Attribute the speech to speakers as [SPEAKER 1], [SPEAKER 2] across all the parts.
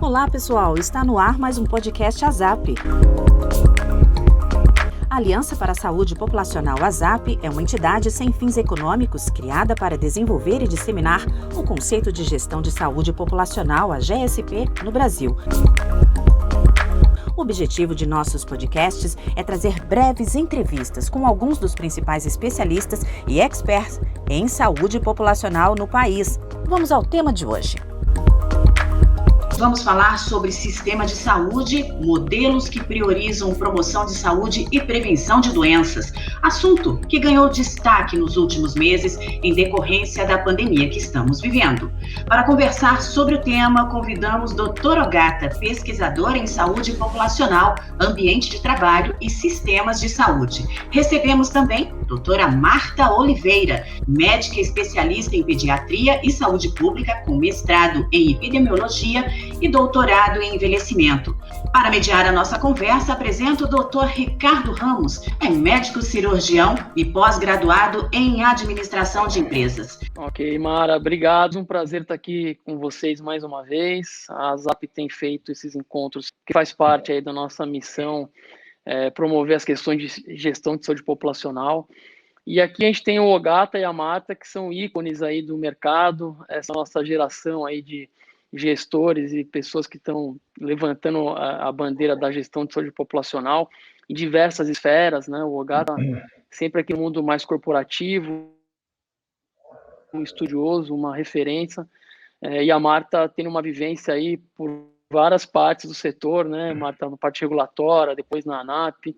[SPEAKER 1] Olá, pessoal! Está no ar mais um podcast ASAP. A Aliança para a Saúde Populacional ASAP é uma entidade sem fins econômicos criada para desenvolver e disseminar o conceito de gestão de saúde populacional, a GSP, no Brasil. O objetivo de nossos podcasts é trazer breves entrevistas com alguns dos principais especialistas e experts em saúde populacional no país. Vamos ao tema de hoje.
[SPEAKER 2] Vamos falar sobre sistema de saúde, modelos que priorizam promoção de saúde e prevenção de doenças, assunto que ganhou destaque nos últimos meses em decorrência da pandemia que estamos vivendo. Para conversar sobre o tema, convidamos Dr. Ogata, pesquisadora em saúde populacional, ambiente de trabalho e sistemas de saúde. Recebemos também doutora Marta Oliveira, médica especialista em pediatria e saúde pública com mestrado em epidemiologia e doutorado em envelhecimento. Para mediar a nossa conversa, apresento o Dr. Ricardo Ramos, é médico cirurgião e pós-graduado em administração de empresas.
[SPEAKER 3] Ok, Mara, obrigado. Um prazer estar aqui com vocês mais uma vez. A ASAP tem feito esses encontros que faz parte aí da nossa missão, promover as questões de gestão de saúde populacional. E aqui a gente tem o Ogata e a Marta, que são ícones aí do mercado, essa nossa geração aí de gestores e pessoas que estão levantando a bandeira da gestão de saúde populacional em diversas esferas, né? O Ogata sempre aqui no mundo mais corporativo, um estudioso, uma referência, e a Marta tem uma vivência aí por várias partes do setor, né? Marta na parte regulatória, depois na ANAP,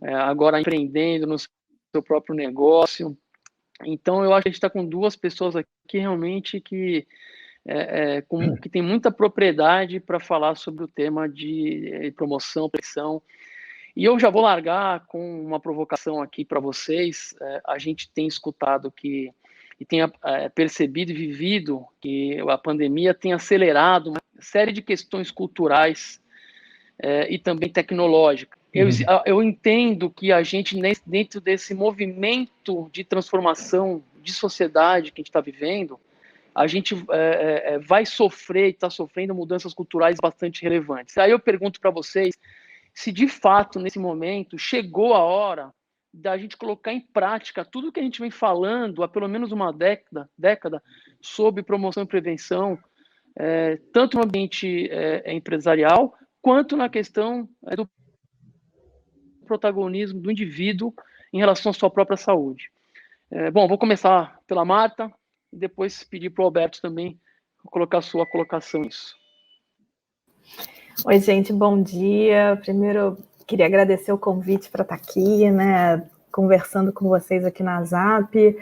[SPEAKER 3] agora empreendendo no seu próprio negócio. Então, eu acho que a gente está com duas pessoas aqui realmente que tem muita propriedade para falar sobre o tema de promoção, prevenção. E eu já vou largar com uma provocação aqui para vocês. A gente tem escutado e tem percebido e vivido que a pandemia tem acelerado uma série de questões culturais e também tecnológicas. Eu entendo que a gente, dentro desse movimento de transformação de sociedade que a gente está vivendo, a gente vai sofrer e está sofrendo mudanças culturais bastante relevantes. Aí eu pergunto para vocês se, de fato, nesse momento, chegou a hora da gente colocar em prática tudo que a gente vem falando há pelo menos uma década sobre promoção e prevenção, tanto no ambiente empresarial, quanto na questão do protagonismo do indivíduo em relação à sua própria saúde. Bom, vou começar pela Marta e depois pedir para o Alberto também colocar a sua colocação nisso.
[SPEAKER 4] Oi, gente, bom dia. Primeiro, queria agradecer o convite para estar aqui, né, conversando com vocês aqui na ASAP.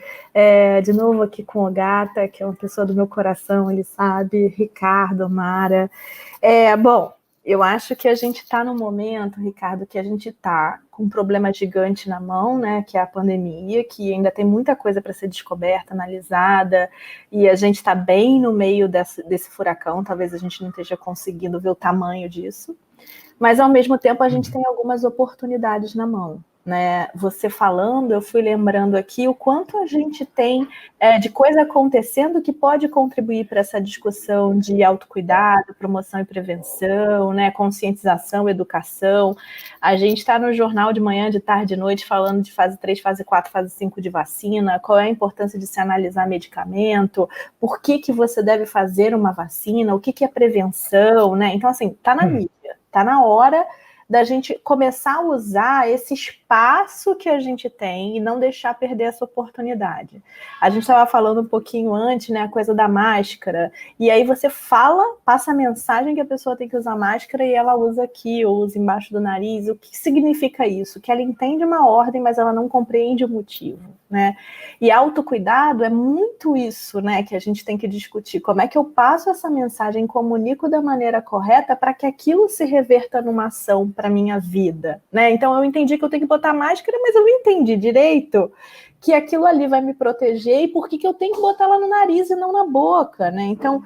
[SPEAKER 4] De novo aqui com o Ogata, que é uma pessoa do meu coração, ele sabe, Ricardo, Mara. Bom, eu acho que a gente está no momento, Ricardo, que a gente está com um problema gigante na mão, né, que é a pandemia, que ainda tem muita coisa para ser descoberta, analisada, e a gente está bem no meio desse furacão, talvez a gente não esteja conseguindo ver o tamanho disso, mas ao mesmo tempo a gente tem algumas oportunidades na mão, né? Você falando, eu fui lembrando aqui o quanto a gente tem de coisa acontecendo que pode contribuir para essa discussão de autocuidado, promoção e prevenção, né? Conscientização, educação. A gente está no jornal de manhã, de tarde, de noite, falando de fase 3, fase 4, fase 5 de vacina, qual é a importância de se analisar medicamento, por que você deve fazer uma vacina, o que é prevenção, né? Então, assim, está na mídia, está na hora da gente começar a usar esse espaço que a gente tem e não deixar perder essa oportunidade. A gente estava falando um pouquinho antes, né, a coisa da máscara, e aí você passa a mensagem que a pessoa tem que usar máscara e ela usa aqui, ou usa embaixo do nariz. O que significa isso? Que ela entende uma ordem, mas ela não compreende o motivo, né? E autocuidado é muito isso, né, que a gente tem que discutir. Como é que eu passo essa mensagem, comunico da maneira correta para que aquilo se reverta numa ação para a minha vida, né? Então eu entendi que eu tenho que botar máscara, mas eu não entendi direito que aquilo ali vai me proteger e por que eu tenho que botar ela no nariz e não na boca, né? Então,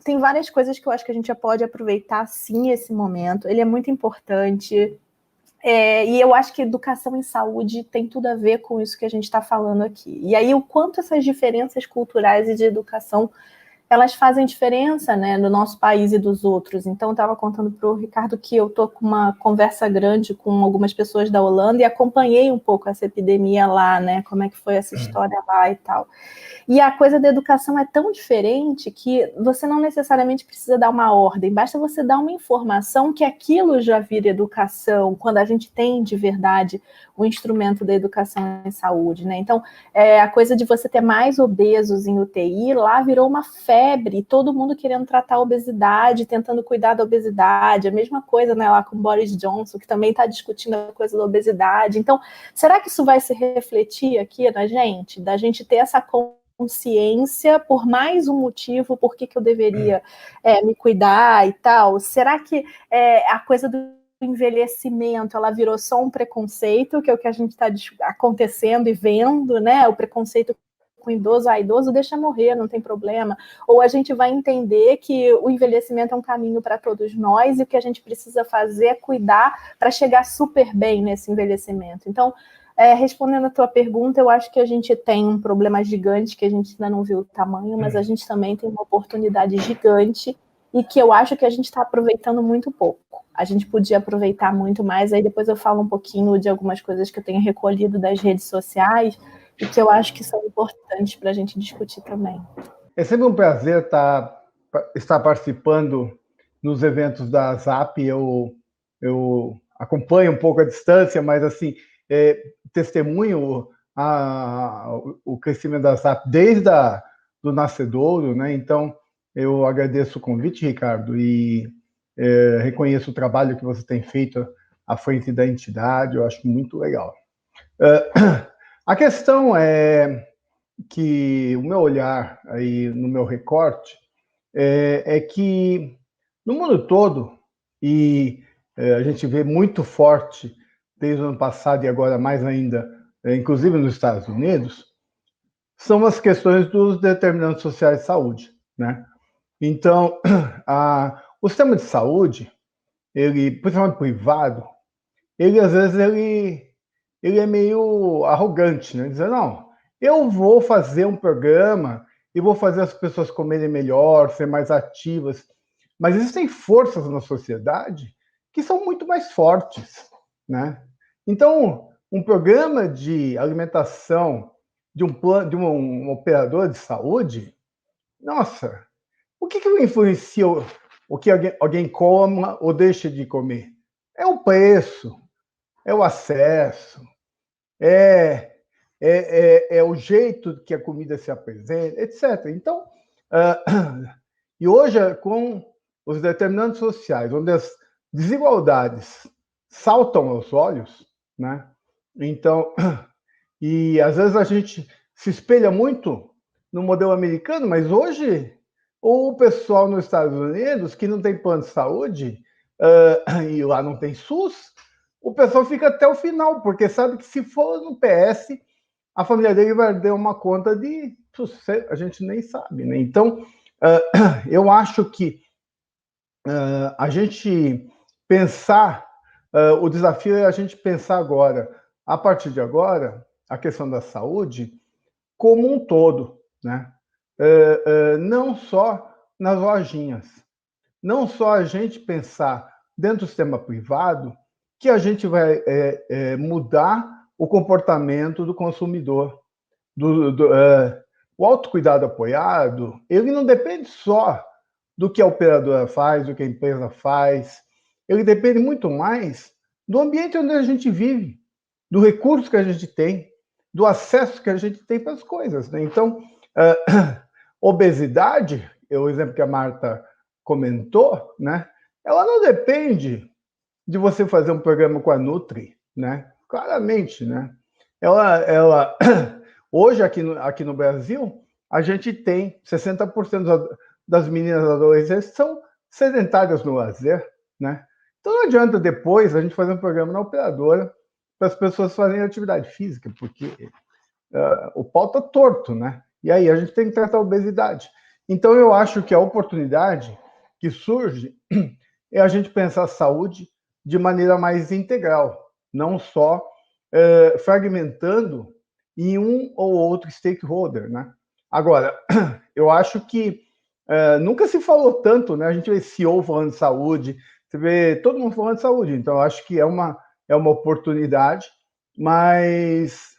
[SPEAKER 4] tem várias coisas que eu acho que a gente já pode aproveitar, sim, esse momento. Ele é muito importante. E eu acho que educação em saúde tem tudo a ver com isso que a gente está falando aqui. E aí, o quanto essas diferenças culturais e de educação, elas fazem diferença, né, no nosso país e dos outros. Então, eu estava contando para o Ricardo que eu estou com uma conversa grande com algumas pessoas da Holanda e acompanhei um pouco essa epidemia lá, né, como é que foi essa história lá e tal. E a coisa da educação é tão diferente que você não necessariamente precisa dar uma ordem, basta você dar uma informação que aquilo já vira educação, quando a gente tem de verdade o instrumento da educação em saúde, né? Então, a coisa de você ter mais obesos em UTI, lá virou uma febre, todo mundo querendo tratar a obesidade, tentando cuidar da obesidade, a mesma coisa, né, lá com o Boris Johnson, que também está discutindo a coisa da obesidade. Então, será que isso vai se refletir aqui na gente? Da gente ter essa consciência por mais um motivo por que eu deveria me cuidar e tal? Será que a coisa do envelhecimento, ela virou só um preconceito, que é o que a gente está acontecendo e vendo, né? O preconceito com idoso, idoso deixa morrer, não tem problema. Ou a gente vai entender que o envelhecimento é um caminho para todos nós e o que a gente precisa fazer é cuidar para chegar super bem nesse envelhecimento. Então, respondendo a tua pergunta, eu acho que a gente tem um problema gigante que a gente ainda não viu o tamanho, mas a gente também tem uma oportunidade gigante e que eu acho que a gente está aproveitando muito pouco. A gente podia aproveitar muito mais, aí depois eu falo um pouquinho de algumas coisas que eu tenho recolhido das redes sociais e que eu acho que são importantes para a gente discutir também.
[SPEAKER 5] É sempre um prazer estar participando nos eventos da ZAP. Eu acompanho um pouco a distância, mas assim, testemunho o crescimento da ZAP desde do nascedouro, né? Então, eu agradeço o convite, Ricardo, e reconheço o trabalho que você tem feito à frente da entidade, eu acho muito legal. A questão é que o meu olhar, aí no meu recorte, é que no mundo todo, e a gente vê muito forte desde o ano passado e agora mais ainda, inclusive nos Estados Unidos, são as questões dos determinantes sociais de saúde, né? Então, o sistema de saúde, ele, principalmente privado, ele às vezes ele é meio arrogante, né? Dizer, não, eu vou fazer um programa e vou fazer as pessoas comerem melhor, ser mais ativas. Mas existem forças na sociedade que são muito mais fortes, né? Então, um programa de alimentação de um operador de saúde, nossa, o que influencia o que alguém coma ou deixa de comer? É o preço, é o acesso, é o jeito que a comida se apresenta, etc. Então, e hoje, com os determinantes sociais, onde as desigualdades saltam aos olhos, né? Então, e às vezes a gente se espelha muito no modelo americano, mas hoje o pessoal nos Estados Unidos, que não tem plano de saúde, e lá não tem SUS, o pessoal fica até o final, porque sabe que se for no PS, a família dele vai ter uma conta de... a gente nem sabe, né? Então, eu acho que a gente pensar, o desafio é a gente pensar agora, a partir de agora, a questão da saúde como um todo, né? Não só nas lojinhas, não só a gente pensar dentro do sistema privado que a gente vai mudar o comportamento do consumidor. O autocuidado apoiado, ele não depende só do que a operadora faz, do que a empresa faz, ele depende muito mais do ambiente onde a gente vive, do recurso que a gente tem, do acesso que a gente tem para as coisas, né? Então, obesidade, o exemplo que a Marta comentou, né? Ela não depende de você fazer um programa com a Nutri, né? Claramente, né? Ela hoje aqui no Brasil, a gente tem 60% das meninas adolescentes são sedentárias no lazer, né? Então não adianta depois a gente fazer um programa na operadora para as pessoas fazerem atividade física, porque o pau está torto, né? E aí a gente tem que tratar a obesidade. Então eu acho que a oportunidade que surge é a gente pensar a saúde de maneira mais integral. não só fragmentando em um ou outro stakeholder, né? Agora, eu acho que nunca se falou tanto, né? A gente vê CEO falando de saúde, você vê todo mundo falando de saúde, então eu acho que é uma oportunidade, mas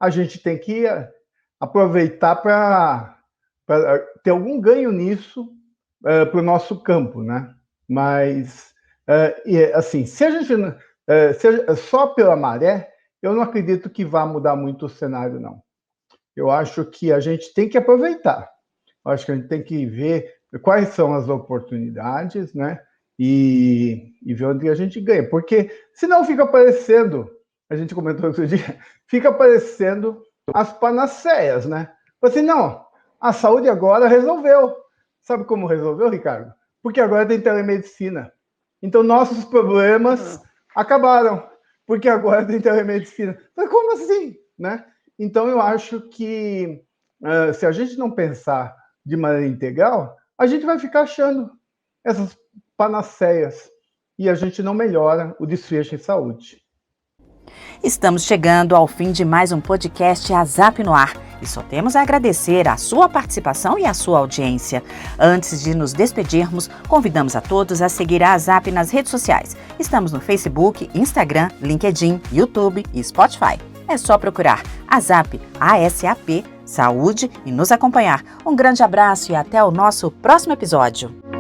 [SPEAKER 5] a gente tem que aproveitar para ter algum ganho nisso para o nosso campo, né? Mas, assim, se a gente só pela maré, eu não acredito que vá mudar muito o cenário, não. Eu acho que a gente tem que aproveitar. Eu acho que a gente tem que ver quais são as oportunidades, né? E ver onde a gente ganha. Porque senão fica aparecendo, a gente comentou outro dia, fica aparecendo as panaceias, né? Assim, não, a saúde agora resolveu. Sabe como resolveu, Ricardo? Porque agora tem telemedicina. Então, nossos problemas acabaram, porque agora tem telemedicina. Mas como assim, né? Então, eu acho que se a gente não pensar de maneira integral, a gente vai ficar achando essas panaceias e a gente não melhora o desfecho em saúde.
[SPEAKER 1] Estamos chegando ao fim de mais um podcast ASAP no Ar e só temos a agradecer a sua participação e a sua audiência. Antes de nos despedirmos, convidamos a todos a seguir a ASAP nas redes sociais. Estamos no Facebook, Instagram, LinkedIn, YouTube e Spotify. É só procurar ASAP, ASAP, Saúde e nos acompanhar. Um grande abraço e até o nosso próximo episódio.